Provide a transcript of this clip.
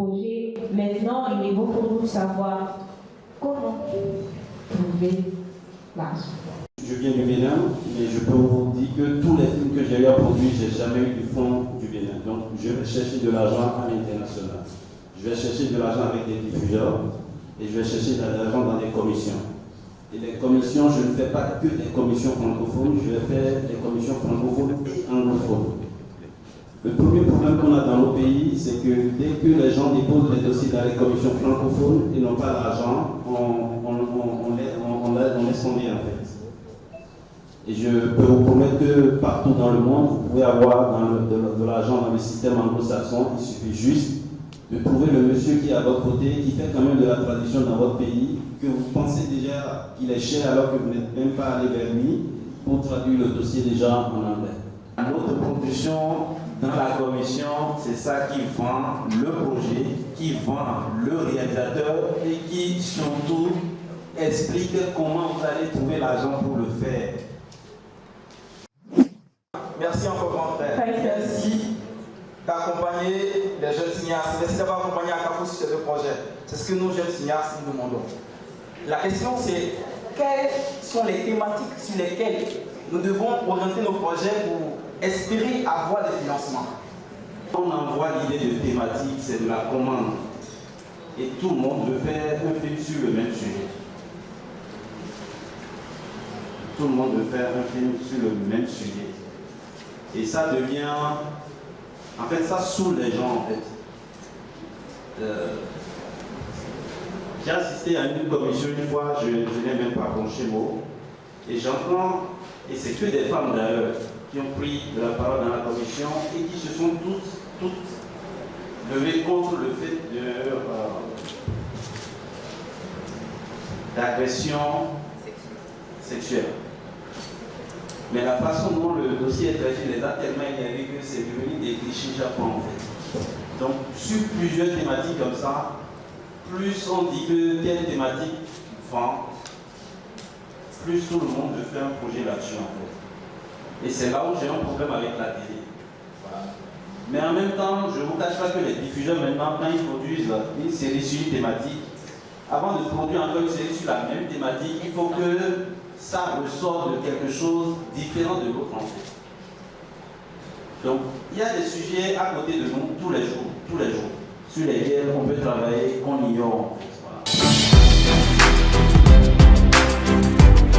projet. Maintenant, il est bon pour nous de savoir comment trouver l'argent. Je viens du Bénin, mais je peux vous dire que tous les films que j'ai eu à produire, je n'ai jamais eu du fonds du Bénin. Donc je vais chercher de l'argent à l'international. Je vais chercher de l'argent avec des diffuseurs et je vais chercher de l'argent dans des commissions. Et les commissions, je ne fais pas que des commissions francophones, je vais faire des commissions francophones et anglophones. Le premier problème qu'on a dans nos pays, c'est que dès que les gens déposent les dossiers dans les commissions francophones et n'ont pas l'argent, on laisse tomber en fait. Et je peux vous promettre que partout dans le monde, vous pouvez avoir de l'argent dans le système anglo-saxon. Il suffit juste de trouver le monsieur qui est à votre côté, qui fait quand même de la tradition dans votre pays, que vous pensez déjà qu'il est cher alors que vous n'êtes même pas allé vers lui pour traduire le dossier déjà en anglais. Notre production dans la commission, c'est ça qui vend le projet, qui vend le réalisateur et qui surtout explique comment vous allez trouver l'argent pour le faire. Merci encore grand frère. Merci d'accompagner les jeunes cinéastes. Merci d'avoir accompagné Akafo sur ces deux projets. C'est ce que nous jeunes cinéastes nous demandons. La question c'est quelles sont les thématiques sur lesquelles nous devons orienter nos projets pour espérer avoir des financements. On envoie l'idée de thématique, c'est de la commande. Et tout le monde veut faire un film sur le même sujet. Tout le monde veut faire un film sur le même sujet. Et ça devient... En fait, ça saoule les gens, en fait. J'ai assisté à une commission une fois, je n'ai même pas branché mot. Et j'entends, et c'est que des femmes d'ailleurs, qui ont pris de la parole dans la commission et qui se sont toutes levées contre le fait d'agression sexuelle. Mais la façon dont le dossier est traité les a tellement énervé que c'est devenu des clichés japon en fait. Donc sur plusieurs thématiques comme ça, plus on dit que telle thématique vend, plus tout le monde veut faire un projet là-dessus en fait. Et c'est là où j'ai un problème avec la télé. Voilà. Mais en même temps, je ne vous cache pas que les diffuseurs maintenant, quand ils produisent une série sur une thématique, avant de produire encore une série sur la même thématique, il faut que ça ressort de quelque chose différent de l'autre en fait. Donc, il y a des sujets à côté de nous tous les jours, sur lesquels on peut travailler, qu'on ignore en fait.